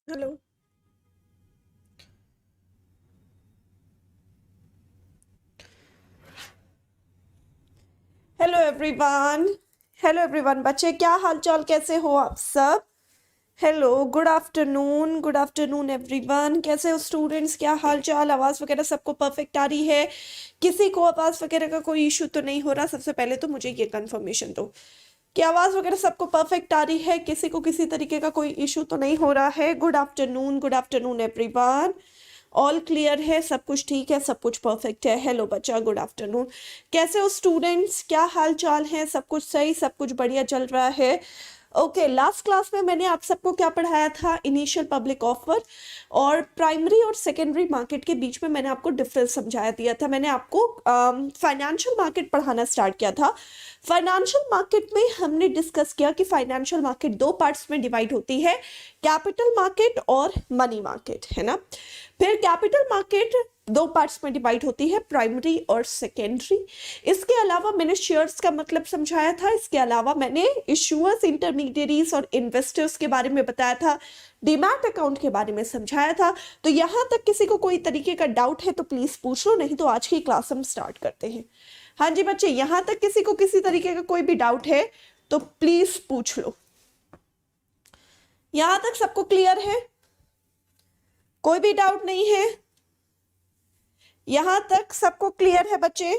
Hello. Hello everyone. Hello everyone, बच्चे क्या हाल चाल, कैसे हो आप सब? Hello, good afternoon, good afternoon everyone. कैसे हो स्टूडेंट्स, क्या हाल चाल? आवाज़ वगैरह सबको परफेक्ट आ रही है? किसी को आवाज़ वगैरह का कोई इशू तो नहीं हो रहा? सबसे पहले तो मुझे ये कंफर्मेशन दो कि आवाज़ वगैरह सबको परफेक्ट आ रही है, किसी को किसी तरीके का कोई इशू तो नहीं हो रहा है? Good afternoon everyone. All clear है, सब कुछ ठीक है, सब कुछ परफेक्ट है। हेलो बच्चा, गुड आफ्टरनून। कैसे हो स्टूडेंट्स, क्या हाल चाल है? सब कुछ सही, सब कुछ बढ़िया चल रहा है? ओके, लास्ट क्लास में मैंने आप सबको क्या पढ़ाया था? इनिशियल पब्लिक ऑफर और प्राइमरी और सेकेंडरी मार्केट के बीच में मैंने आपको डिफरेंस समझाया दिया था। मैंने आपको फाइनेंशियल मार्केट पढ़ाना स्टार्ट किया था। फाइनेंशियल मार्केट में हमने डिस्कस किया कि फाइनेंशियल मार्केट दो पार्ट्स में डिवाइड होती है, कैपिटल मार्केट और मनी मार्केट, है ना। फिर कैपिटल मार्केट दो पार्ट्स में डिवाइड होती है, प्राइमरी और सेकेंडरी। इसके अलावा मैंने शेयर्स का मतलब समझाया था। इसके अलावा मैंने इशूअर्स, इंटरमीडियरीज और इन्वेस्टर्स के बारे में बताया था, डीमैट अकाउंट के बारे में समझाया था। तो यहां तक किसी को कोई तरीके का डाउट है तो प्लीज पूछ लो, नहीं तो आज की क्लास हम स्टार्ट करते हैं। हाँ जी बच्चे, यहां तक किसी को किसी तरीके का कोई भी डाउट है तो प्लीज पूछ लो। यहां तक सबको क्लियर है? कोई भी डाउट नहीं है? यहां तक सबको क्लियर है बच्चे?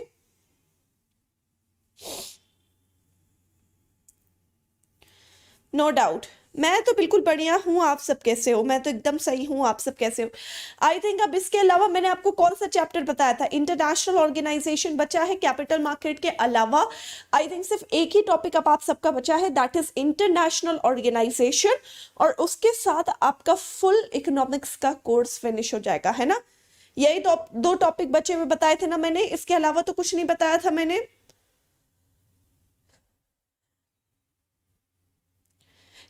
No doubt. मैं तो बिल्कुल बढ़िया हूँ, आप सब कैसे हो? मैं तो एकदम सही हूँ, आप सब कैसे हो? आई थिंक अब इसके अलावा मैंने आपको कौन सा चैप्टर बताया था? इंटरनेशनल ऑर्गेनाइजेशन बचा है कैपिटल मार्केट के अलावा। आई थिंक सिर्फ एक ही टॉपिक अब आप सबका बचा है, दैट इज इंटरनेशनल ऑर्गेनाइजेशन, और उसके साथ आपका फुल इकोनॉमिक्स का कोर्स फिनिश हो जाएगा, है ना। यही तो दो टॉपिक बचे हुए बताए थे ना मैंने, इसके अलावा तो कुछ नहीं बताया था मैंने।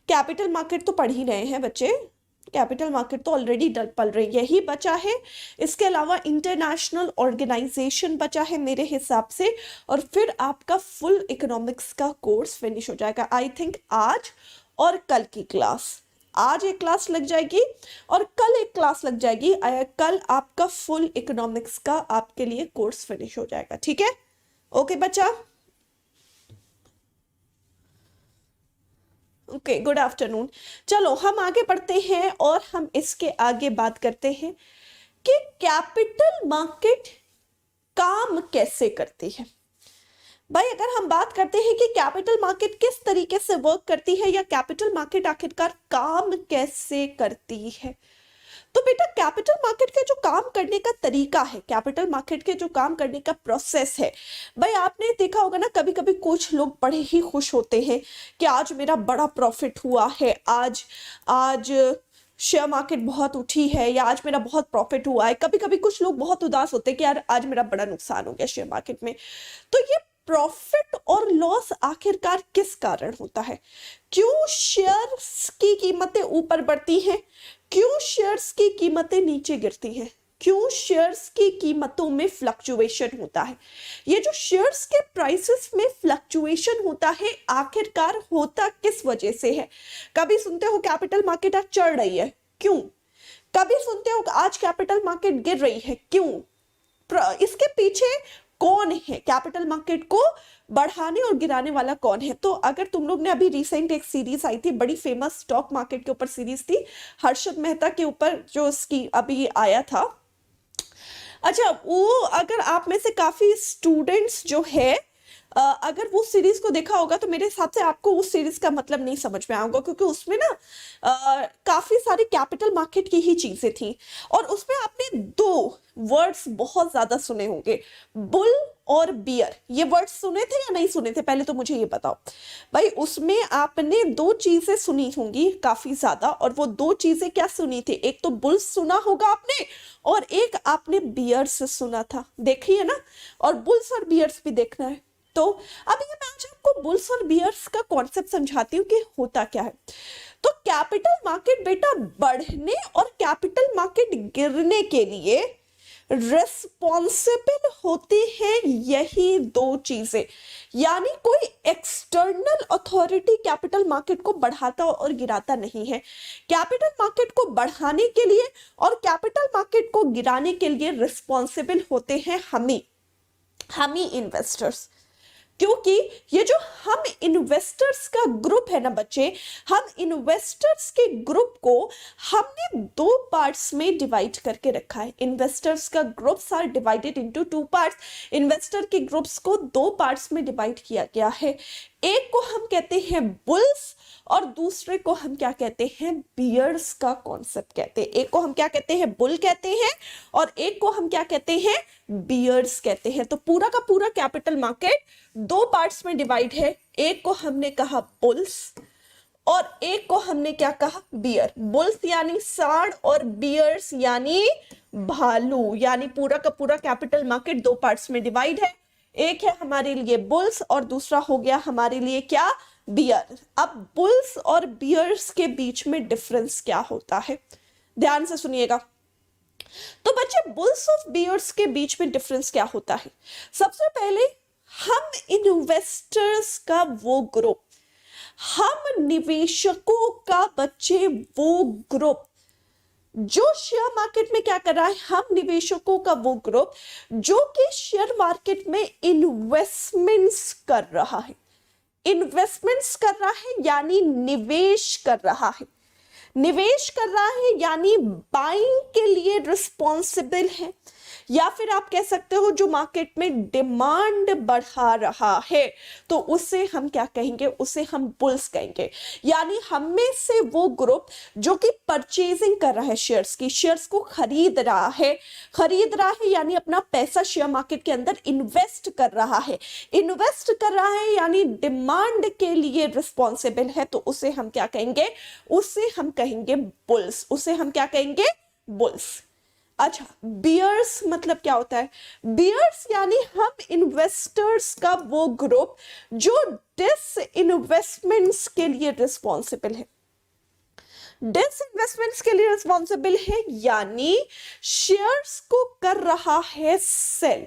कैपिटल मार्केट तो पढ़ ही रहे हैं बच्चे, कैपिटल मार्केट तो ऑलरेडी पढ़ रहे, यही बचा है। इसके अलावा इंटरनेशनल ऑर्गेनाइजेशन बचा है मेरे हिसाब से, और फिर आपका फुल इकोनॉमिक्स का कोर्स फिनिश हो जाएगा। आई थिंक आज और कल की क्लास, आज एक क्लास लग जाएगी और कल एक क्लास लग जाएगी। कल आपका फुल इकोनॉमिक्स का आपके लिए कोर्स फिनिश हो जाएगा, ठीक है? ओके बच्चा। Okay, good afternoon. चलो हम आगे बढ़ते हैं और हम इसके आगे बात करते हैं कि कैपिटल मार्केट काम कैसे करती है। भाई अगर हम बात करते हैं कि कैपिटल मार्केट किस तरीके से वर्क करती है, या कैपिटल मार्केट आखिरकार काम कैसे करती है, तो बेटा कैपिटल मार्केट के जो काम करने का तरीका है, कैपिटल मार्केट के जो काम करने का प्रोसेस है, भाई आपने देखा होगा ना, कभी कभी कुछ लोग बड़े ही खुश होते हैं कि आज मेरा बड़ा प्रॉफिट हुआ है, आज आज शेयर मार्केट बहुत उठी है, या आज मेरा बहुत प्रॉफिट हुआ है। कभी कभी कुछ लोग बहुत उदास होते हैं कि यार आज मेरा बड़ा नुकसान हो गया शेयर मार्केट में। तो ये प्रॉफिट और लॉस आखिरकार किस कारण होता है? क्यों शेयर्स की कीमतें ऊपर बढ़ती हैं, क्यों शेयर्स की कीमतें नीचे गिरती हैं, क्यों शेयर्स की कीमतों में फ्लक्चुएशन होता है? ये जो शेयर्स के प्राइसेस में फ्लक्चुएशन होता है आखिरकार होता किस वजह से है? कभी सुनते हो कैपिटल मार्केट आज चढ़ रही है, क्यों? कभी सुनते हो आज कैपिटल मार्केट गिर रही है, क्यों? इसके पीछे कौन है? कैपिटल मार्केट को बढ़ाने और गिराने वाला कौन है? तो अगर तुम लोग ने अभी रिसेंट एक सीरीज आई थी, बड़ी फेमस स्टॉक मार्केट के ऊपर सीरीज थी, हर्षद मेहता के ऊपर जो उसकी अभी आया था। अच्छा, वो अगर आप में से काफी स्टूडेंट्स जो है अगर वो सीरीज को देखा होगा तो मेरे हिसाब से आपको उस सीरीज का मतलब नहीं समझ में आएगा, क्योंकि उसमें ना काफी सारी कैपिटल मार्केट की ही चीजें थी, और उसमें आपने दो वर्ड्स बहुत ज्यादा सुने होंगे, बुल और बियर। ये वर्ड्स सुने थे या नहीं सुने थे, पहले तो मुझे ये बताओ भाई। उसमें आपने दो चीजें सुनी होंगी काफी ज्यादा, और वो दो चीजें क्या सुनी थी? एक तो बुल्स सुना होगा आपने, और एक आपने बियर्स सुना था, देखिए ना, और बुल्स और बियर्स भी देखना है। तो अब ये मैं आज आपको बुल्स और बियर्स का कॉन्सेप्ट समझाती हूँ कि होता क्या है। तो कैपिटल मार्केट बेटा बढ़ने और कैपिटल मार्केट गिरने के लिए रिस्पॉन्सिबल होते हैं यही दो चीजें। यानी कोई एक्सटर्नल अथॉरिटी कैपिटल मार्केट को बढ़ाता और गिराता नहीं है। कैपिटल मार्केट को बढ़ाने के लिए और कैपिटल मार्केट को गिराने के लिए रिस्पॉन्सिबल होते हैं हम ही इन्वेस्टर्स। क्योंकि ये जो हम इन्वेस्टर्स का ग्रुप है ना बच्चे, हम इन्वेस्टर्स के ग्रुप को हमने दो पार्ट्स में डिवाइड करके रखा है। इन्वेस्टर्स का groups are divided into two parts. Investor के ग्रुप्स को दो पार्ट्स में डिवाइड किया गया है। एक को हम कहते हैं बुल्स और दूसरे को हम क्या कहते हैं, बियर्स का कॉन्सेप्ट कहते हैं। एक को हम क्या कहते हैं, बुल कहते हैं, और एक को हम क्या कहते हैं, बियर्स कहते हैं। तो पूरा का पूरा कैपिटल मार्केट दो पार्ट्स में डिवाइड है। एक को हमने कहा बुल्स और एक को हमने क्या कहा, बियर। बुल्स यानी सांड और बियर्स यानी भालू। यानी पूरा का पूरा कैपिटल मार्केट दो पार्ट्स में डिवाइड है। एक है हमारे लिए बुल्स और दूसरा हो गया हमारे लिए क्या, बियर। अब बुल्स और बियर्स के बीच में डिफरेंस क्या होता है, ध्यान से सुनिएगा। तो बच्चे बुल्स और बियर्स के बीच में डिफरेंस क्या होता है। सबसे पहले हम इन्वेस्टर्स का वो ग्रुप, हम निवेशकों का बच्चे वो ग्रुप जो शेयर मार्केट में क्या कर रहा है, हम निवेशकों का वो ग्रुप जो कि शेयर मार्केट में इन्वेस्टमेंट्स कर रहा है। इन्वेस्टमेंट्स कर रहा है यानी निवेश कर रहा है। निवेश कर रहा है यानी बाइंग के लिए रिस्पॉन्सिबल है, या फिर आप कह सकते हो जो मार्केट में डिमांड बढ़ा रहा है, तो उसे हम क्या कहेंगे, उसे हम बुल्स कहेंगे। यानी हम में से वो ग्रुप जो कि परचेजिंग कर रहा है शेयर्स की, शेयर्स को खरीद रहा है यानी अपना पैसा शेयर मार्केट के अंदर इन्वेस्ट कर रहा है। इन्वेस्ट कर रहा है यानी डिमांड के लिए रिस्पॉन्सिबल है, तो उसे हम क्या कहेंगे, उसे हम कहेंगे बुल्स। उसे हम क्या कहेंगे, बुल्स। अच्छा, बियर्स मतलब क्या होता है, बियर्स यानी हम इन्वेस्टर्स का वो ग्रुप जो डिस इन्वेस्टमेंट्स के लिए रिस्पॉन्सिबल है। डिस इन्वेस्टमेंट्स के लिए रिस्पॉन्सिबल है यानी शेयर्स को कर रहा है सेल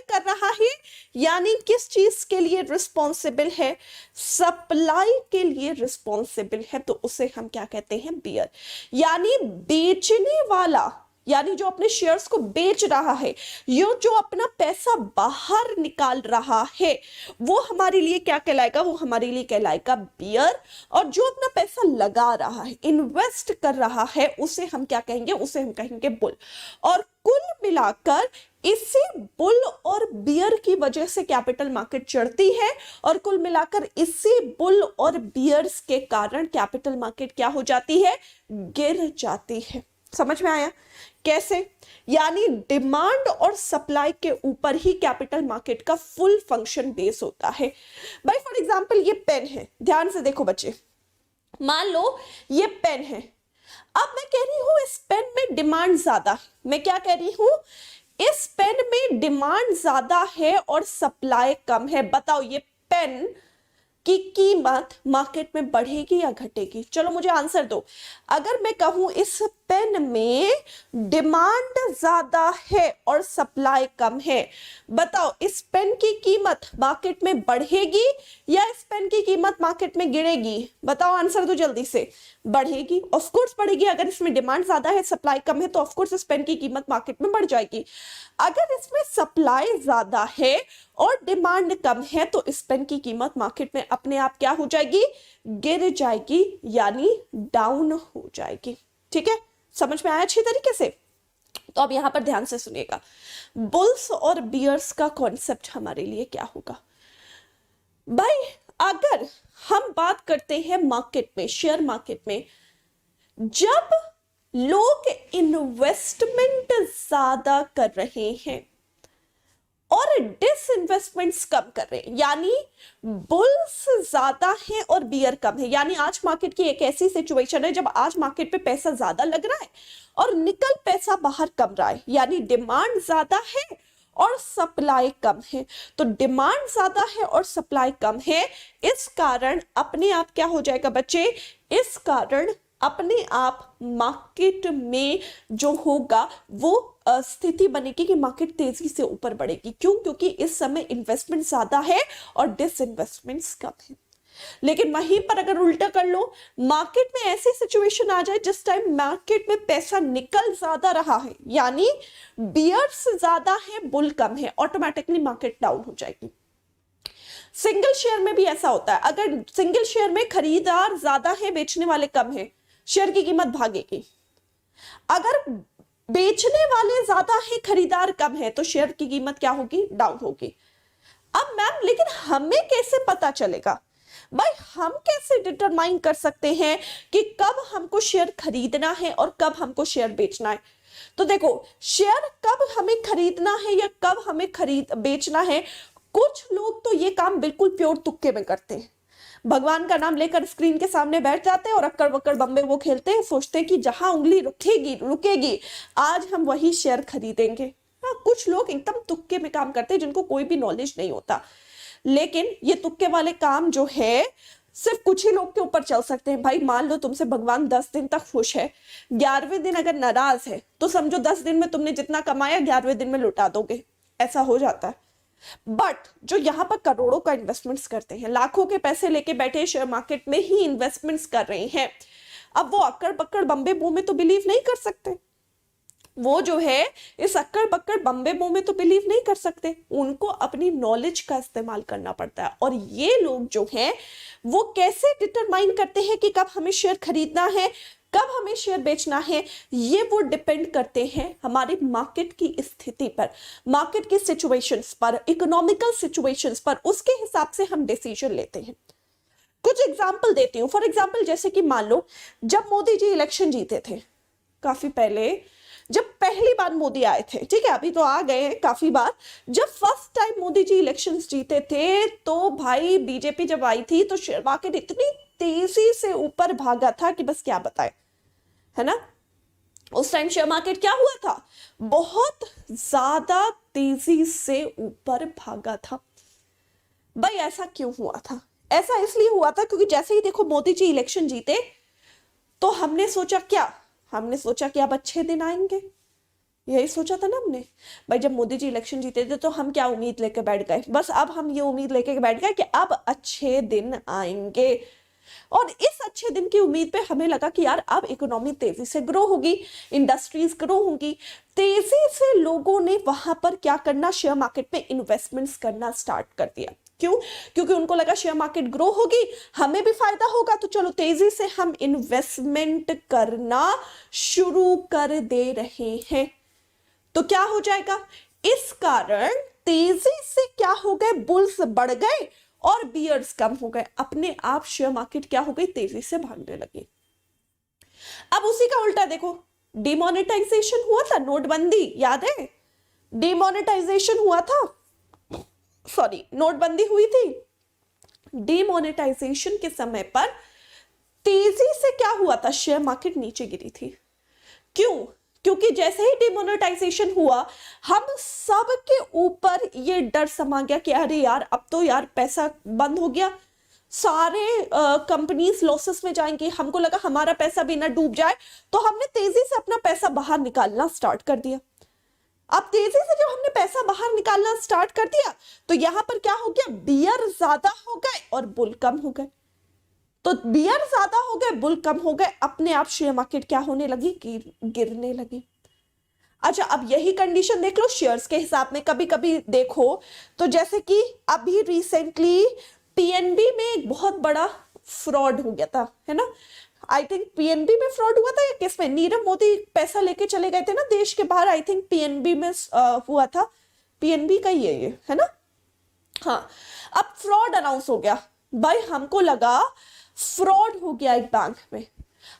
कर रहा है, यानी किस चीज के लिए रिस्पॉन्सिबल है, सप्लाई के लिए रिस्पॉन्सिबल है, तो उसे हम क्या कहते हैं, बियर। यानी बेचने वाला, यानी जो अपने शेयर्स को बेच रहा है, ये जो अपना पैसा बाहर निकाल रहा है, वो हमारे लिए क्या कहलाएगा, वो हमारे लिए कहलाएगा बियर। और जो अपना पैसा लगा रहा है, इन्वेस्ट कर रहा है, उसे हम क्या कहेंगे, उसे हम कहेंगे बुल। और कुल मिलाकर इसी बुल और बियर की वजह से कैपिटल मार्केट चढ़ती है, और कुल मिलाकर इसी बुल और बियर्स के कारण कैपिटल मार्केट क्या हो जाती है, गिर जाती है। समझ में आया कैसे? यानी डिमांड और सप्लाई के ऊपर ही कैपिटल मार्केट का फुल फंक्शन बेस होता है। भाई फॉर एग्जांपल ये पेन है, ध्यान से देखो बच्चे, मान लो ये पेन है। अब मैं कह रही हूं इस पेन में डिमांड ज्यादा है। मैं क्या कह रही हूं, इस पेन में डिमांड ज्यादा है और सप्लाई कम है। बताओ ये पेन की कीमत मार्केट में बढ़ेगी या घटेगी? चलो मुझे आंसर दो। अगर मैं कहूं इस पेन में डिमांड ज्यादा है और सप्लाई कम है, बताओ इस पेन की कीमत मार्केट में बढ़ेगी या इस पेन की कीमत मार्केट में गिरेगी? बताओ आंसर दो जल्दी से। बढ़ेगी, ऑफ कोर्स बढ़ेगी। अगर इसमें डिमांड ज्यादा है, सप्लाई कम है, तो ऑफ कोर्स इस पेन की कीमत मार्केट में बढ़ जाएगी। अगर इसमें सप्लाई ज्यादा है और डिमांड कम है, तो इस पेन की कीमत मार्केट में अपने आप क्या हो जाएगी, गिर जाएगी, यानी डाउन हो जाएगी। ठीक है, समझ में आया अच्छी तरीके से? तो अब यहां पर ध्यान से सुनिएगा, बुल्स और बियर्स का कॉन्सेप्ट हमारे लिए क्या होगा। भाई अगर हम बात करते हैं मार्केट में, शेयर मार्केट में, जब लोग इन्वेस्टमेंट ज्यादा कर रहे हैं और डिसइन्वेस्टमेंट्स कम कर रहे हैं, यानी बुल्स ज्यादा है और बियर कम है, यानी आज मार्केट की एक ऐसी सिचुएशन है जब आज मार्केट पे पैसा ज्यादा लग रहा है और निकल पैसा बाहर कम रहा है, यानी डिमांड ज्यादा है और सप्लाई कम है। तो डिमांड ज्यादा है और सप्लाई कम है, इस कारण अपने आप क्या हो जाएगा बच्चे, इस कारण अपने आप मार्केट में जो होगा वो स्थिति बनेगी कि मार्केट तेजी से ऊपर बढ़ेगी। क्यों? क्योंकि इस समय इन्वेस्टमेंट ज्यादा है और डिसइन्वेस्टमेंट्स कम है। लेकिन वहीं पर अगर उल्टा कर लो, मार्केट में ऐसी सिचुएशन आ जाए जिस टाइम मार्केट में पैसा निकल ज्यादा रहा है, यानी बियर्स ज्यादा है, बुल कम है, ऑटोमेटिकली मार्केट डाउन हो जाएगी। सिंगल शेयर में भी ऐसा होता है, अगर सिंगल शेयर में खरीदार ज्यादा है, बेचने वाले कम है, शेयर की कीमत भागेगी। अगर बेचने वाले ज्यादा है, खरीदार कम है, तो शेयर की कीमत क्या होगी? डाउन होगी। अब मैम लेकिन हमें कैसे पता चलेगा? भाई हम कैसे डिटरमाइन कर सकते हैं कि कब हमको शेयर खरीदना है और कब हमको शेयर बेचना है? तो देखो, शेयर कब हमें खरीदना है या कब हमें बेचना है, कुछ लोग तो ये काम बिल्कुल प्योर तुक्के में करते हैं। भगवान का नाम लेकर स्क्रीन के सामने बैठ जाते हैं और अक्कड़ बक्कड़ बम्बे वो खेलते हैं, सोचते हैं कि जहां उंगली रुकेगी आज हम वही शेयर खरीदेंगे। हाँ, कुछ लोग एकदम तुक्के में काम करते हैं जिनको कोई भी नॉलेज नहीं होता। लेकिन ये तुक्के वाले काम जो है सिर्फ कुछ ही लोग के ऊपर चल सकते हैं। भाई मान लो तुमसे भगवान 10 दिन तक खुश है, 11वें दिन अगर नाराज है तो समझो 10 दिन में तुमने जितना कमाया 11वें दिन में लुटा दोगे, ऐसा हो जाता है। बट जो यहाँ पर करोड़ों का इन्वेस्टमेंट्स करते हैं, लाखों के पैसे लेके बैठे शेयर मार्केट में ही इन्वेस्टमेंट्स कर रहे हैं, अब वो अक्कड़ बक्कड़ बम्बे बो में तो बिलीव नहीं कर सकते। वो जो है इस अक्कड़ बक्कड़ बम्बे बो में तो बिलीव नहीं कर सकते, उनको अपनी नॉलेज का इस्तेमाल करना पड़ता है। और ये लोग जो हैं वो कैसे डिटरमाइन करते हैं कि कब हमें शेयर खरीदना है, कब हमें शेयर बेचना है, ये वो डिपेंड करते हैं हमारी मार्केट की स्थिति पर, मार्केट की सिचुएशंस पर, इकोनॉमिकल सिचुएशंस पर, उसके हिसाब से हम डिसीजन लेते हैं। कुछ एग्जाम्पल देती हूँ। फॉर एग्जाम्पल जैसे कि मान लो जब मोदी जी इलेक्शन जीते थे काफी पहले, जब पहली बार मोदी आए थे, ठीक है, अभी तो आ गए हैं काफी बार, जब first time Modi ji elections जीते थे तो भाई बीजेपी जब आई थी तो शेयर मार्केट इतनी तेजी से ऊपर भागा था कि बस क्या बताए, है ना। उस टाइम शेयर मार्केट क्या हुआ था? बहुत ज्यादा तेजी से ऊपर भागा था। भाई ऐसा क्यों हुआ था? ऐसा इसलिए हुआ था क्योंकि जैसे ही देखो मोदी जी इलेक्शन जीते तो हमने सोचा क्या? हमने सोचा कि अब अच्छे दिन आएंगे, यही सोचा था ना हमने। भाई जब मोदी जी इलेक्शन जीते थे तो हम क्या उम्मीद लेके बैठ गए? बस अब हम ये उम्मीद लेके बैठ गए कि अब अच्छे दिन आएंगे। और इस अच्छे दिन की उम्मीद पे हमें लगा कि यार अब इकोनॉमी तेजी से ग्रो होगी, इंडस्ट्रीज ग्रो होंगी, तेजी से लोगों ने वहां पर क्या करना, शेयर मार्केट में इन्वेस्टमेंट्स करना स्टार्ट कर दिया। क्यों? क्योंकि उनको लगा शेयर मार्केट ग्रो होगी, हमें भी फायदा होगा, तो चलो तेजी से हम इन्वेस्टमेंट करना शुरू कर दे रहे हैं। तो क्या हो जाएगा? इस कारण तेजी से क्या हो गए? बुल्स बढ़ गए और बियर्स कम हो गए। अपने आप शेयर मार्केट क्या हो गई? तेजी से भागने लगी। अब उसी का उल्टा देखो, डिमोनेटाइजेशन हुआ था, नोटबंदी याद है? डिमोनेटाइजेशन हुआ था, सॉरी नोटबंदी हुई थी। डिमोनेटाइजेशन के समय पर तेजी से क्या हुआ था? शेयर मार्केट नीचे गिरी थी। क्यों? क्योंकि जैसे ही डिमोनेटाइजेशन हुआ हम सब के ऊपर ये डर समा गया कि अरे यार अब तो यार पैसा बंद हो गया, सारे कंपनीज लॉसेस में जाएंगी। हमको लगा हमारा पैसा भी ना डूब जाए, तो हमने तेजी से अपना पैसा बाहर निकालना स्टार्ट कर दिया। अब तेजी से जब हमने पैसा बाहर निकालना स्टार्ट कर दिया तो यहां पर क्या हो गया? बियर ज्यादा हो गए और बुल कम हो गए। तो बियर ज्यादा हो गए, बुल कम हो गए, अपने आप शेयर मार्केट क्या होने लगी? गिरने लगी। अच्छा अब यही कंडीशन देख लो शेयर्स के हिसाब में। कभी कभी देखो तो जैसे कि अभी रिसेंटली पीएनबी में एक बहुत बड़ा फ्रॉड हो गया था, है ना। आई थिंक पीएनबी में फ्रॉड हुआ था या किसमें? नीरव मोदी पैसा लेके चले गए थे ना देश के बाहर, आई थिंक पीएनबी में हुआ था। पीएनबी का ही है ये, है ना। हाँ, अब फ्रॉड अनाउंस हो गया। भाई हमको लगा फ्रॉड हो गया एक बैंक में,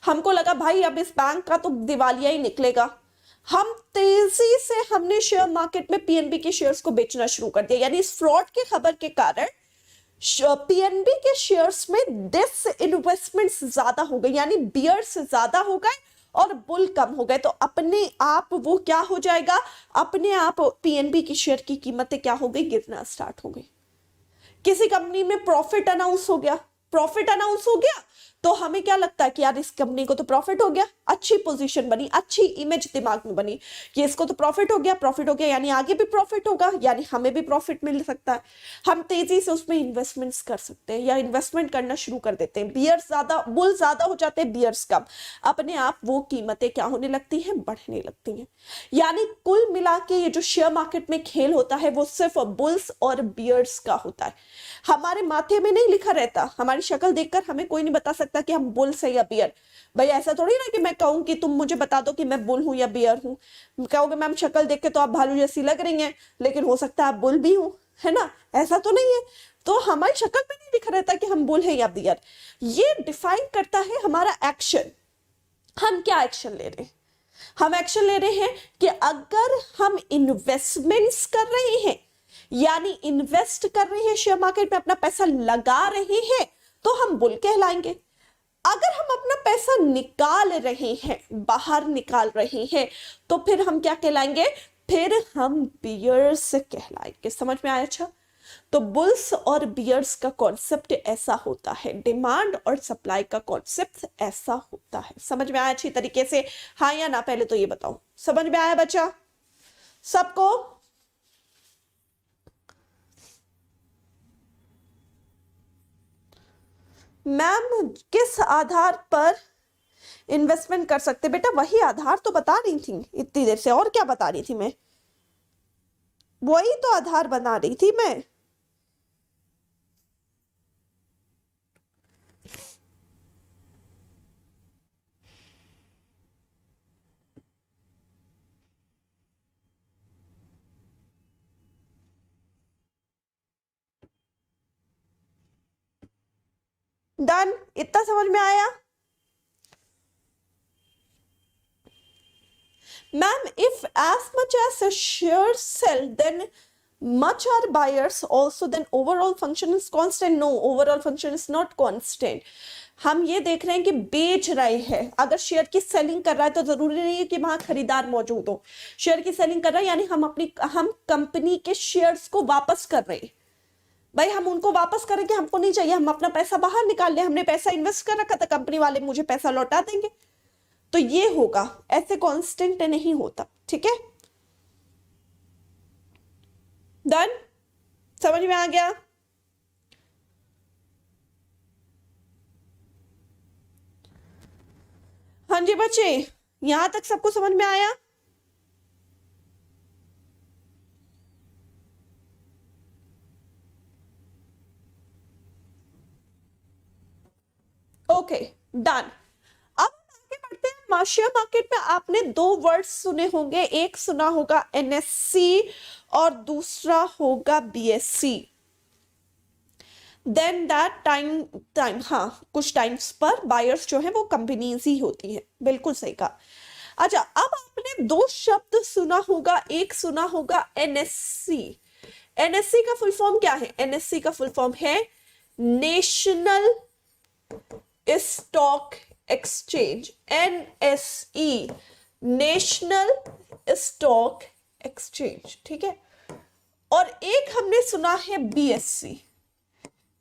हमको लगा भाई अब इस बैंक का तो दिवालिया ही निकलेगा। हम तेजी से हमने शेयर मार्केट में पीएनबी के शेयर्स को बेचना शुरू कर दिया। यानी इस फ्रॉड के खबर के कारण पीएनबी के शेयर्स में डिस इन्वेस्टमेंट्स ज्यादा हो गई, यानी बियर्स ज्यादा हो गए और बुल कम हो गए। तो अपने आप वो क्या हो जाएगा? अपने आप पीएनबी की शेयर की कीमतें क्या हो गई? गिरना स्टार्ट हो गई। किसी कंपनी में प्रॉफिट अनाउंस हो गया, प्रॉफिट अनाउंस हो गया तो हमें क्या लगता है कि यार इस कंपनी को तो प्रॉफिट हो गया, अच्छी पोजीशन बनी, अच्छी इमेज दिमाग में बनी कि इसको तो प्रॉफिट हो गया यानी आगे भी प्रॉफिट होगा, यानी हमें भी प्रॉफिट मिल सकता है, हम तेजी से उसमें इन्वेस्टमेंट्स कर सकते हैं या इन्वेस्टमेंट करना शुरू कर देते हैं। बियर्स ज्यादा, बुल ज्यादा हो जाते हैं, बियर्स कम, अपने आप वो कीमतें क्या होने लगती हैं, बढ़ने लगती हैं। यानी कुल मिला के ये जो शेयर मार्केट में खेल होता है वो सिर्फ बुल्स और बियर्स का होता है। हमारे माथे में नहीं लिखा रहता, हमारी शक्ल देखकर हमें कोई नहीं बता सकता कि हम बुल्स है या बियर। भाई ऐसा थोड़ी ना कि मैं कहूं कि तुम मुझे बता दो कि मैं बुल हूं या बियर हूं, कहोगे मैम शक्ल देख के तो आप भालू जैसी लग रही हैं, लेकिन हो सकता है आप बुल भी हूं, है ना, ऐसा तो नहीं है। तो हमारी शक्ल में नहीं लिखा रहता कि हम बुल है या बियर। ये डिफाइन करता है हमारा एक्शन, हम क्या एक्शन ले रहे हैं। हम एक्शन ले रहे हैं कि अगर हम इन्वेस्टमेंट्स कर रहे हैं, यानी इन्वेस्ट कर रहे हैं शेयर मार्केट में, अपना पैसा लगा रहे हैं, तो हम बुल कहलाएंगे। अगर हम अपना पैसा निकाल रहे हैं, बाहर निकाल रहे हैं, तो फिर हम क्या कहलाएंगे, फिर हम बियर्स कहलाएंगे। समझ में आया? अच्छा, तो बुल्स और बियर्स का कॉन्सेप्ट ऐसा होता है, डिमांड और सप्लाई का कॉन्सेप्ट ऐसा होता है। समझ में आया अच्छी तरीके से? हाँ या ना, पहले तो ये बताओ, समझ में आया बच्चा सबको? मैम किस आधार पर इन्वेस्टमेंट कर सकते? बेटा वही आधार तो बता रही थी इतनी देर से, और क्या बता रही थी मैं? वही तो आधार बना रही थी मैं। डन, इतना समझ में आया? Ma'am, if as much as a share sell, then much are buyers also, then overall function is constant. No, overall function is not constant. हम ये देख रहे हैं कि बेच रहे हैं। अगर शेयर की सेलिंग कर रहा है तो जरूरी नहीं है कि वहां खरीदार मौजूद हो। शेयर की सेलिंग कर रहा है यानी हम कंपनी के शेयर्स को वापस कर रहे हैं। भाई हम उनको वापस करेंगे, हमको नहीं चाहिए, हम अपना पैसा बाहर निकाल ले, हमने पैसा इन्वेस्ट कर रखा था, कंपनी वाले मुझे पैसा लौटा देंगे। तो ये होगा, ऐसे कांस्टेंट नहीं होता। ठीक है, डन, समझ में आ गया? हाँ जी बच्चे, यहां तक सबको समझ में आया? Okay, done. अब आगे बढ़ते हैं। शेयर मार्केट में आपने दो वर्ड्स सुने होंगे, एक सुना होगा एनएससी और दूसरा होगा बीएससी। देन दैट टाइम हाँ, कुछ टाइम्स पर बायर्स जो है वो कंपनीज ही होती है। बिल्कुल सही कहा। अच्छा, अब आपने दो शब्द सुना होगा, एक सुना होगा एनएससी। एनएससी का फुल फॉर्म क्या है? एनएससी का फुल फॉर्म है national stock exchange, NSE, national stock exchange. ठीक है, और एक हमने सुना है बीएससी।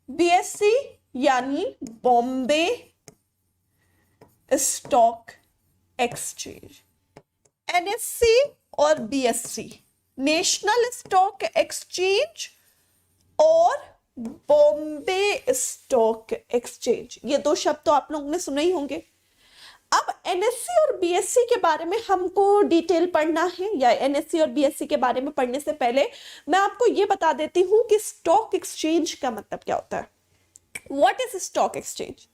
बीएससी यानी बॉम्बे स्टॉक एक्सचेंज। एनएससी और बीएससी, नेशनल स्टॉक एक्सचेंज और बॉम्बे स्टॉक एक्सचेंज, ये दो शब्द तो आप लोगों ने सुने ही होंगे। अब एनएससी और बीएससी के बारे में हमको डिटेल पढ़ना है, या एनएससी और बीएससी के बारे में पढ़ने से पहले मैं आपको ये बता देती हूं कि स्टॉक एक्सचेंज का मतलब क्या होता है। What is stock exchange?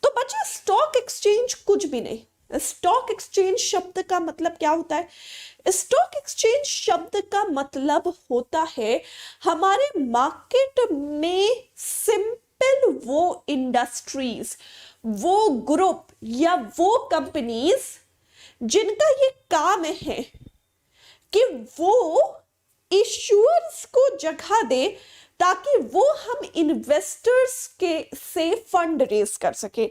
तो बच्चे स्टॉक एक्सचेंज कुछ भी नहीं। स्टॉक एक्सचेंज शब्द का मतलब क्या होता है? स्टॉक एक्सचेंज शब्द का मतलब होता है हमारे मार्केट में सिंपल वो इंडस्ट्रीज, वो ग्रुप या वो कंपनीज जिनका ये काम है कि वो इश्यूअर्स को जगह दे ताकि वो हम इन्वेस्टर्स के से फंड रेज कर सके,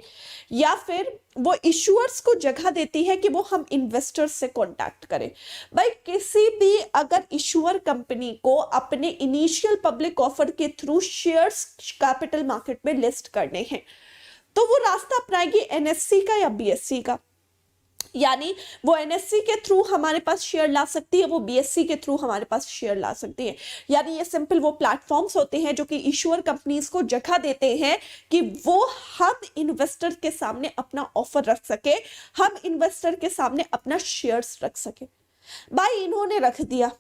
या फिर वो इश्यूअर्स को जगह देती है कि वो हम इन्वेस्टर्स से कांटेक्ट करें। भाई किसी भी अगर इश्यूअर कंपनी को अपने इनिशियल पब्लिक ऑफर के थ्रू शेयर्स कैपिटल मार्केट में लिस्ट करने हैं, तो वो रास्ता अपनाएगी एनएससी का या बीएससी का। यानी वो एनएससी के थ्रू हमारे पास शेयर ला सकती है, वो बीएससी के थ्रू हमारे पास शेयर ला सकती है। यानी ये सिंपल वो प्लेटफॉर्म्स होते हैं जो कि इश्यूअर कंपनीज को जगह देते हैं कि वो हम इन्वेस्टर के सामने अपना ऑफर रख सके, हम इन्वेस्टर के सामने अपना शेयर्स रख सके। भाई इन्होंने रख दिया,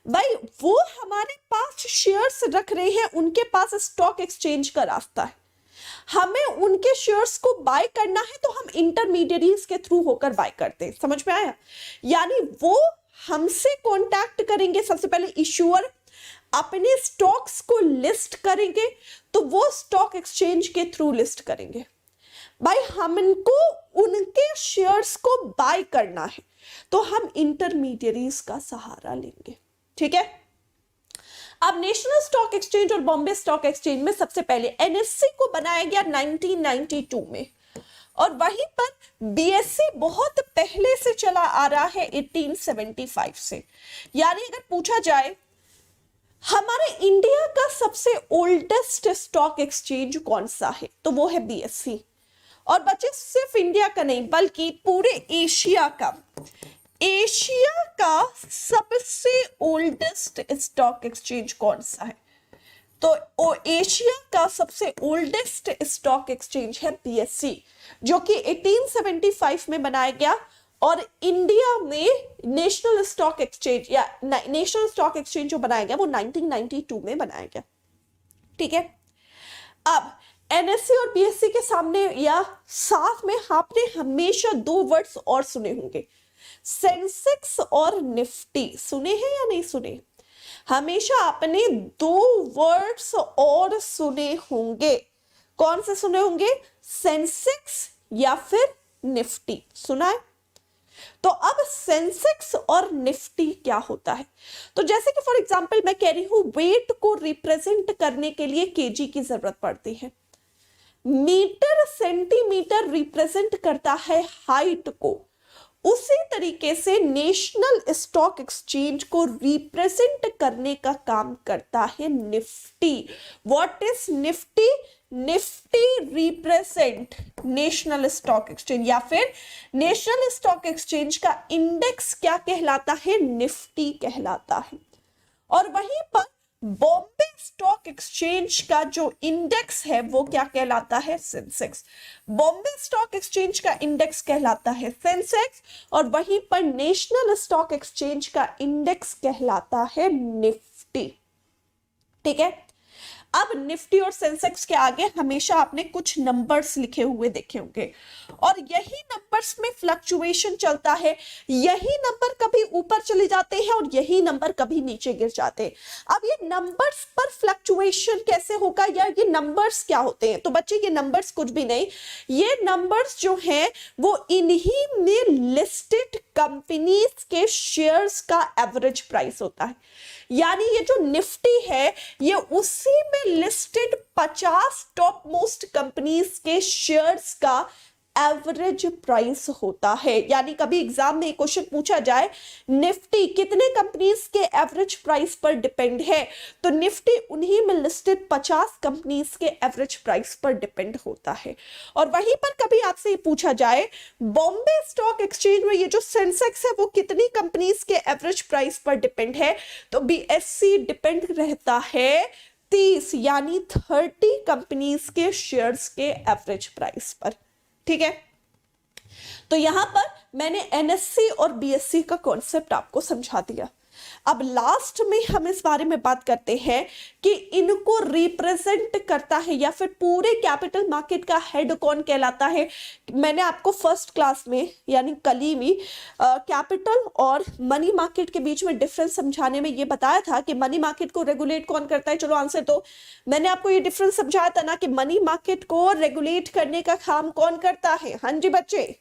भाई वो हमारे पास शेयर्स रख रहे हैं, उनके पास स्टॉक एक्सचेंज का रास्ता है, हमें उनके शेयर्स को बाय करना है तो हम इंटरमीडियरीज के थ्रू होकर बाय करते हैं। समझ में आया? यानी वो हमसे कांटेक्ट करेंगे, सबसे पहले इश्यूअर अपने स्टॉक्स को लिस्ट करेंगे तो वो स्टॉक एक्सचेंज के थ्रू लिस्ट करेंगे। भाई हमको उनके शेयर्स को बाय करना है तो हम इंटरमीडियरीज का सहारा लेंगे। ठीक है, अब नेशनल स्टॉक एक्सचेंज और बॉम्बे स्टॉक एक्सचेंज में सबसे पहले एनएससी को बनाया गया 1992 में, और वहीं पर बीएससी बहुत पहले से चला आ रहा है 1875 से। यानी अगर पूछा जाए हमारे इंडिया का सबसे ओल्डेस्ट स्टॉक एक्सचेंज कौन सा है, तो वो है बीएससी। और बच्चे सिर्फ इंडिया का नहीं बल्कि पूरे एशिया का सबसे ओल्डेस्ट स्टॉक एक्सचेंज कौन सा है, तो एशिया का सबसे ओल्डेस्ट स्टॉक एक्सचेंज है बीएससी, जो कि 1875 में बनाया गया। और इंडिया में नेशनल स्टॉक एक्सचेंज जो बनाया गया वो 1992 में बनाया गया। ठीक है, अब एनएससी और बीएससी के सामने या साथ में आपने हमेशा दो वर्ड्स और सुने होंगे, सेंसेक्स और निफ्टी। सुने हैं या नहीं सुने? हमेशा आपने दो वर्ड्स और सुने होंगे। कौन से सुने होंगे? सेंसेक्स या फिर निफ्टी। सुना है? तो अब सेंसेक्स और निफ्टी क्या होता है? तो जैसे कि फॉर एग्जांपल मैं कह रही हूं वेट को रिप्रेजेंट करने के लिए केजी की जरूरत पड़ती है, मीटर सेंटीमीटर रिप्रेजेंट करता है हाइट को, उसी तरीके से नेशनल स्टॉक एक्सचेंज को रिप्रेजेंट करने का काम करता है Nifty. What is Nifty? Nifty represent national stock exchange, या फिर नेशनल स्टॉक एक्सचेंज का इंडेक्स क्या कहलाता है? निफ्टी कहलाता है। और वहीं पर बॉम्बे स्टॉक एक्सचेंज का जो इंडेक्स है वो क्या कहलाता है? सेंसेक्स। बॉम्बे स्टॉक एक्सचेंज का इंडेक्स कहलाता है सेंसेक्स, और वहीं पर नेशनल स्टॉक एक्सचेंज का इंडेक्स कहलाता है निफ्टी। ठीक है, अब निफ्टी और सेंसेक्स के आगे हमेशा आपने कुछ नंबर्स लिखे हुए देखे होंगे, और यही नंबर्स में फ्लक्चुएशन चलता है। यही नंबर कभी ऊपर चले जाते हैं और यही नंबर कभी नीचे गिर जाते हैं। अब ये नंबर्स पर फ्लक्चुएशन कैसे होगा, या ये नंबर्स क्या होते हैं? तो बच्चे ये नंबर्स कुछ भी नहीं, ये नंबर्स जो हैं वो इन्हीं में लिस्टेड कंपनीज के शेयर्स का एवरेज प्राइस होता है। यानी ये जो निफ्टी है ये उसी में लिस्टेड 50 टॉप मोस्ट कंपनीज के शेयर्स का एवरेज प्राइस होता है। यानी कभी एग्जाम में क्वेश्चन पूछा जाए निफ्टी कितने कंपनीज के एवरेज प्राइस पर डिपेंड है, तो निफ्टी उन्हीं में लिस्टेड 50 कंपनीज के एवरेज प्राइस पर डिपेंड होता है। और वहीं पर कभी आपसे ये पूछा जाए बॉम्बे स्टॉक एक्सचेंज में ये जो सेंसेक्स है वो कितनी कंपनीज के एवरेज प्राइस पर डिपेंड है, तो बीएससी डिपेंड रहता है 30 यानी 30 कंपनीज के शेयर्स के एवरेज प्राइस पर। ठीक है, तो यहां पर मैंने एनएससी और बीएससी का कॉन्सेप्ट आपको समझा दिया। अब लास्ट में हम इस बारे में बात करते हैं कि इनको रिप्रेजेंट करता है या फिर पूरे कैपिटल मार्केट का हेड कौन कहलाता है। मैंने आपको फर्स्ट क्लास में यानी कल ही में कैपिटल और मनी मार्केट के बीच में डिफरेंस समझाने में ये बताया था कि मनी मार्केट को रेगुलेट कौन करता है। चलो आंसर दो। मैंने आपको ये डिफरेंस समझाया था ना कि मनी मार्केट को रेगुलेट करने का काम कौन करता है। हाँ जी बच्चे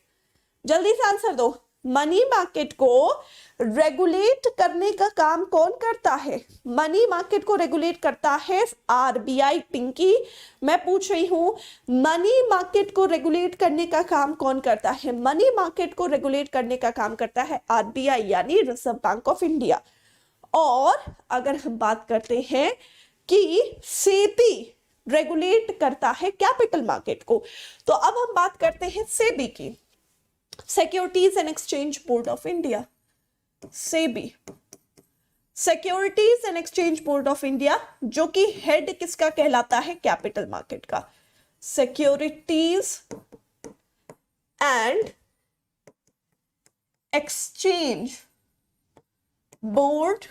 जल्दी से आंसर दो। मनी मार्केट को रेगुलेट करने का काम कौन करता है? मनी मार्केट को रेगुलेट करता है आरबीआई। पिंकी मैं पूछ रही हूं मनी मार्केट को रेगुलेट करने का काम कौन करता है? मनी मार्केट को रेगुलेट करने का काम करता है आरबीआई यानी रिजर्व बैंक ऑफ इंडिया। और अगर हम बात करते हैं कि सेबी रेगुलेट करता है कैपिटल मार्केट को। तो अब हम बात करते हैं सेबी की, securities and exchange board of India, SEBI, securities and exchange board of India, जो कि हेड किसका कहलाता है, कैपिटल मार्केट का। Securities and exchange board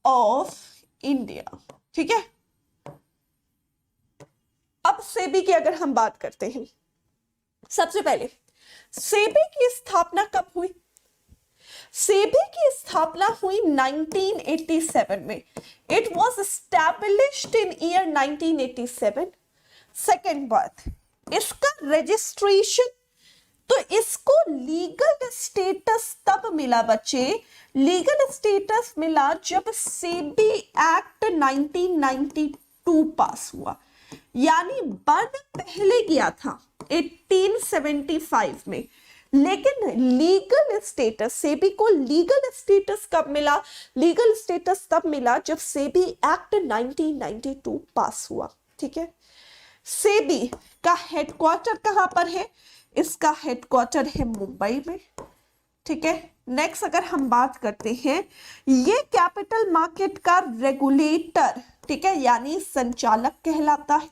of India, ठीक है। अब सेबी की अगर हम बात करते हैं, सबसे पहले सेबी की स्थापना कब हुई? सेबी की स्थापना हुई 1987 में। It was established in year 1987। Second बात, इसका रजिस्ट्रेशन, तो इसको लीगल स्टेटस तब मिला बच्चे, लीगल स्टेटस मिला जब सेबी एक्ट 1992 पास हुआ, यानी बन पहले गया था 1875 में, लेकिन लीगल स्टेटस, सेबी को लीगल स्टेटस कब मिला? लीगल स्टेटस तब मिला जब सेबी एक्ट 1992 पास हुआ, ठीक है। सेबी का हेडक्वार्टर कहां पर है? इसका हेडक्वार्टर है मुंबई में, ठीक है। नेक्स्ट अगर हम बात करते हैं, ये कैपिटल मार्केट का रेगुलेटर, ठीक है, यानी संचालक कहलाता है,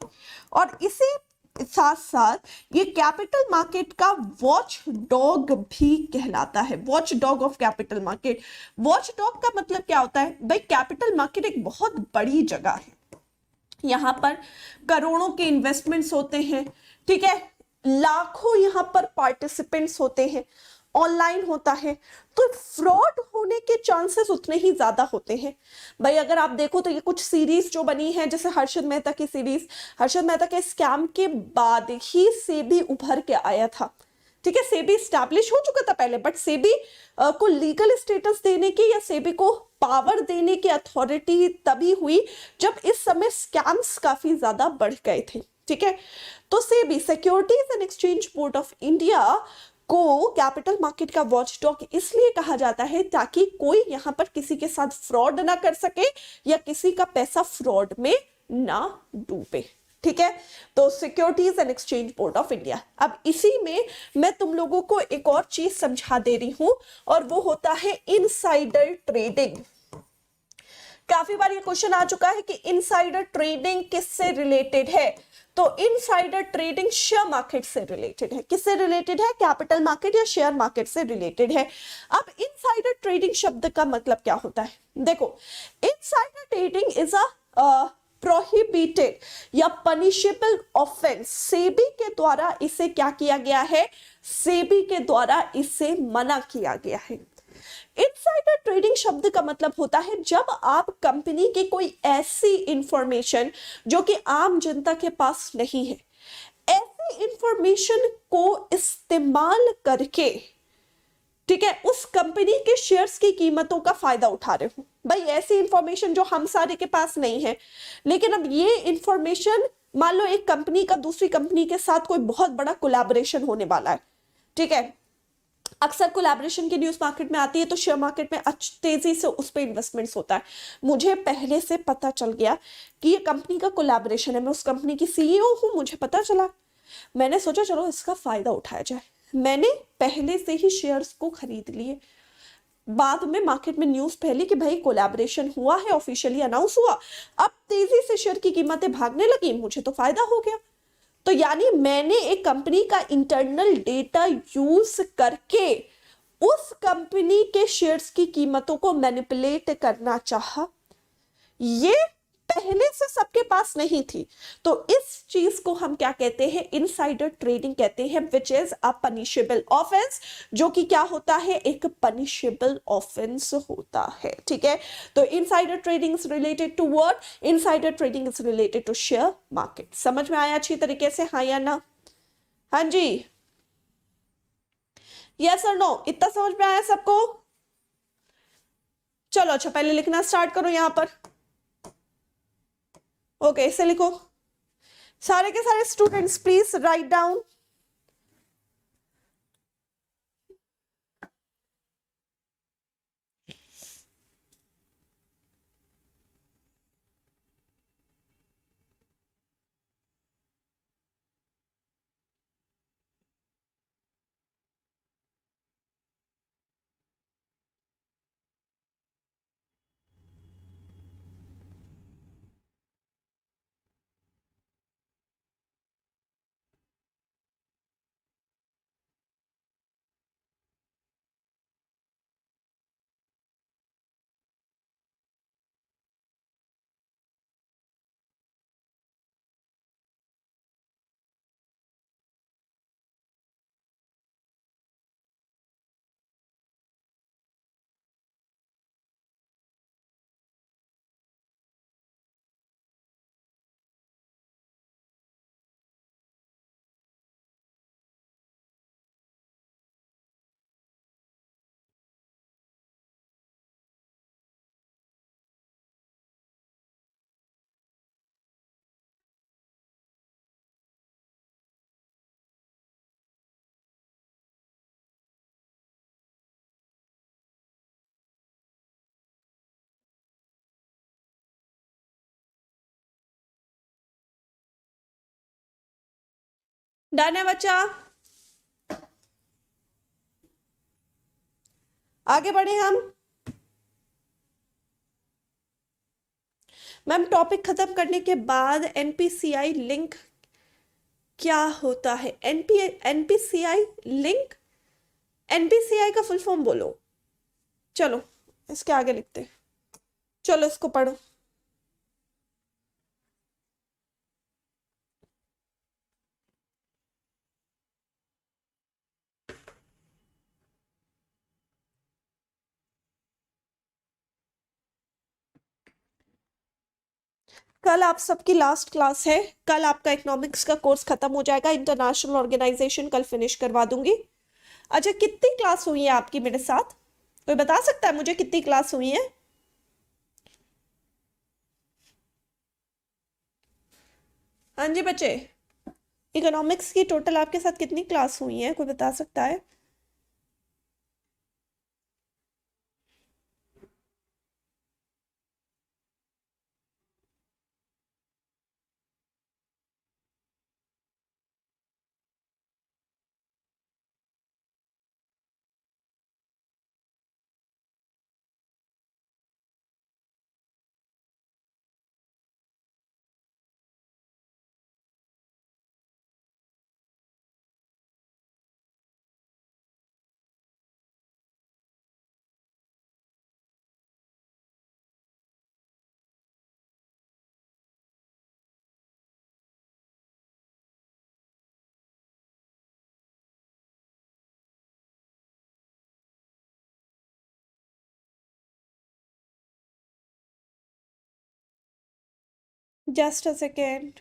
और इसी साथ साथ ये कैपिटल मार्केट का वॉच डॉग भी कहलाता है, watch dog of capital market. Watch dog का मतलब क्या होता है भाई? कैपिटल मार्केट एक बहुत बड़ी जगह है, यहां पर करोड़ों के इन्वेस्टमेंट्स होते हैं, ठीक है, लाखों यहां पर पार्टिसिपेंट्स होते हैं, ऑनलाइन होता है, तो फ्रॉड होने के चांसेस उतने ही ज्यादा होते हैं भाई। अगर आप देखो तो ये कुछ सीरीज जो बनी है, जैसे हर्षद मेहता की सीरीज, हर्षद मेहता के स्कैम के बाद ही सेबी उभर के आया था, ठीक है। सेबी स्टैब्लिश हो चुका था पहले, बट सेबी को लीगल स्टेटस देने की या सेबी को पावर देने की अथॉरिटी तभी हुई जब इस समय स्कैम्स काफी ज्यादा बढ़ गए थे, ठीक है। तो SEBI, securities and exchange board of India को कैपिटल मार्केट का वॉचडॉग इसलिए कहा जाता है ताकि कोई यहां पर किसी के साथ फ्रॉड ना कर सके या किसी का पैसा फ्रॉड में ना डूबे, ठीक है। तो securities and exchange board of India. अब इसी में मैं तुम लोगों को एक और चीज समझा दे रही हूं, और वो होता है इनसाइडर ट्रेडिंग। काफी बार ये क्वेश्चन आ चुका है कि इनसाइडर ट्रेडिंग किससे रिलेटेड है? तो इनसाइडर ट्रेडिंग शेयर मार्केट से रिलेटेड है। किससे रिलेटेड है? कैपिटल मार्केट या शेयर मार्केट से रिलेटेड है। अब इनसाइडर ट्रेडिंग शब्द का मतलब क्या होता है? देखो, insider trading is a prohibited या पनिशेबल ऑफेंस। सेबी के द्वारा इसे क्या किया गया है? सेबी के द्वारा इसे मना किया गया है। इनसाइडर ट्रेडिंग शब्द का मतलब होता है जब आप कंपनी की कोई ऐसी इंफॉर्मेशन जो कि आम जनता के पास नहीं है, ऐसी इंफॉर्मेशन को इस्तेमाल करके, ठीक है, उस कंपनी के शेयर्स की कीमतों का फायदा उठा रहे हो। भाई ऐसी इंफॉर्मेशन जो हम सारे के पास नहीं है, लेकिन अब ये इंफॉर्मेशन, मान लो एक कंपनी का दूसरी कंपनी के साथ कोई बहुत बड़ा कोलैबोरेशन होने वाला है, ठीक है। अक्सर कोलैबोरेशन की न्यूज मार्केट में आती है तो शेयर मार्केट में तेजी से उस पर इन्वेस्टमेंट्स होता है। मुझे पहले से पता चल गया कि ये कंपनी का कोलैबोरेशन है, मैं उस कंपनी की सीईओ हूं, मुझे पता चला, मैंने सोचा चलो इसका फायदा उठाया जाए, मैंने पहले से ही शेयर्स को खरीद लिए। बाद में मार्केट में न्यूज फैली कि भाई कोलैबोरेशन हुआ है, ऑफिशियली अनाउंस हुआ, अब तेजी से शेयर की कीमतें भागने लगी, मुझे तो फायदा हो गया। तो यानी मैंने एक कंपनी का इंटरनल डेटा यूज करके उस कंपनी के शेयर्स की कीमतों को मैनिपुलेट करना चाहा, ये पहले से सबके पास नहीं थी। तो इस चीज को हम क्या कहते हैं? इनसाइडर ट्रेडिंग कहते हैं, which is a punishable offence, जो कि क्या होता है? एक पनिशेबल ऑफेंस होता है, ठीक है। तो insider trading is related to what? Insider trading is related to share market. समझ में आया अच्छी तरीके से, हाँ या ना? हाँ जी, यस और नो? इतना समझ में आया सबको? चलो अच्छा, पहले लिखना स्टार्ट करो यहां पर। ओके, इसे लिखो सारे के सारे students, please write down. Done है बच्चा? आगे बढ़े हम। मैम टॉपिक खत्म करने के बाद एनपीसीआई लिंक क्या होता है? एनपीसीआई लिंक, एनपीसीआई का फुल फॉर्म बोलो। चलो इसके आगे लिखते हैं। चलो इसको पढ़ो। कल आप सबकी लास्ट क्लास है। कल आपका इकोनॉमिक्स का कोर्स खत्म हो जाएगा। इंटरनेशनल ऑर्गेनाइजेशन कल फिनिश करवा दूंगी। अच्छा कितनी क्लास हुई है आपकी मेरे साथ? कोई बता सकता है मुझे कितनी क्लास हुई है? हाँ जी बच्चे, इकोनॉमिक्स की टोटल आपके साथ कितनी क्लास हुई है, कोई बता सकता है? Just a second.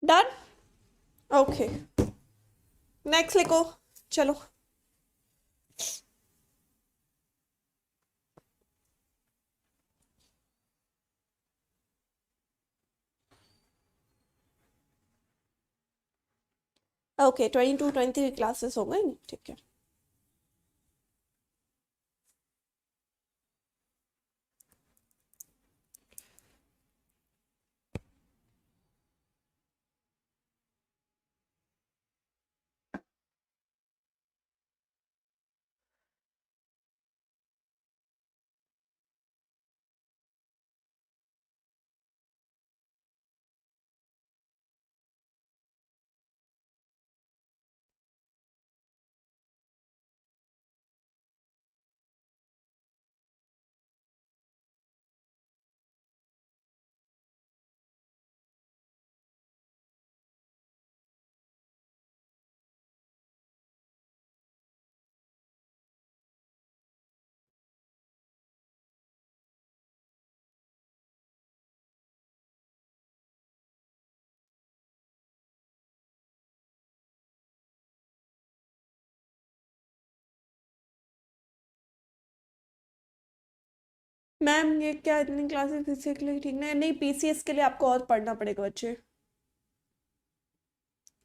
Done. Okay next लिखो। चलो ओके 22-23 क्लासेस हो गई, ठीक है। मैम ये क्या इतनी क्लासेस फिजिक्स के लिए ठीक नहीं? नहीं, पीसीएस के लिए आपको और पढ़ना पड़ेगा बच्चे।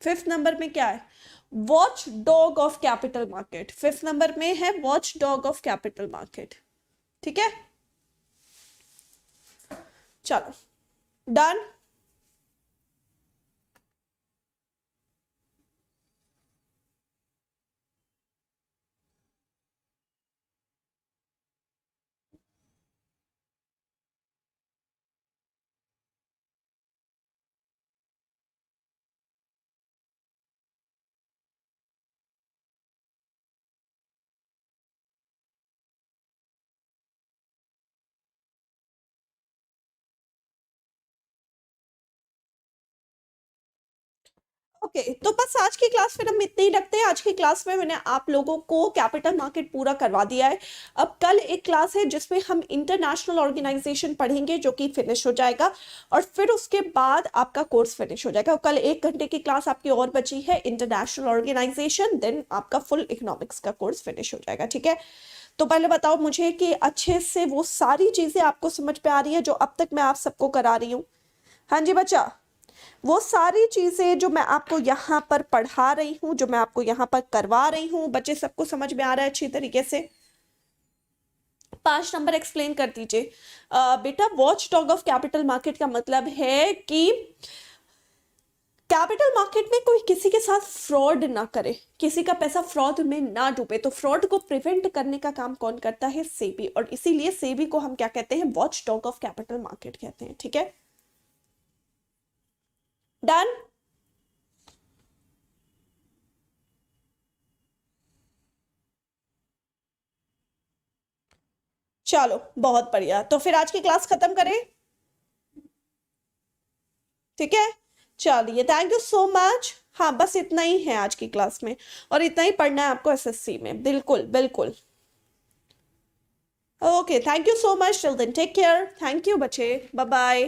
5th नंबर में क्या है? Watch dog of capital market. 5th number में है watch dog of capital market. ठीक है, चलो डन। ओके तो बस आज की क्लास फिर हम इतने ही रखते हैं। आज की क्लास में मैंने आप लोगों को कैपिटल मार्केट पूरा करवा दिया है। अब कल एक क्लास है जिसमें हम इंटरनेशनल ऑर्गेनाइजेशन पढ़ेंगे जो कि फिनिश हो जाएगा, और फिर उसके बाद आपका कोर्स फिनिश हो जाएगा। कल 1 घंटे की क्लास आपकी और बची है, इंटरनेशनल ऑर्गेनाइजेशन, देन आपका फुल इकोनॉमिक्स का कोर्स फिनिश हो जाएगा। ठीक है, तो पहले बताओ मुझे कि अच्छे से वो सारी चीजें आपको समझ पे आ रही है जो अब तक मैं आप सबको करा रही हूँ? हाँ जी बच्चा, वो सारी चीजें जो मैं आपको यहाँ पर पढ़ा रही हूँ, जो मैं आपको यहाँ पर करवा रही हूँ, बच्चे सबको समझ में आ रहा है अच्छी तरीके से? 5 नंबर एक्सप्लेन कर दीजिए। बेटा watch dog of capital market का मतलब है कि कैपिटल मार्केट में कोई किसी के साथ फ्रॉड ना करे, किसी का पैसा फ्रॉड में ना डूबे। तो फ्रॉड को प्रिवेंट करने का काम कौन करता है? सेबी। और इसीलिए सेबी को हम क्या कहते हैं? Watch dog of capital market कहते हैं। ठीक है, डन। चलो बहुत बढ़िया, तो फिर आज की क्लास खत्म करें? ठीक है, चलिए थैंक यू सो मच। हाँ बस इतना ही है आज की क्लास में, और इतना ही पढ़ना है आपको एसएससी में। बिल्कुल बिल्कुल। Okay thank you so much, till then take care. Thank you बच्चे, बाय बाय।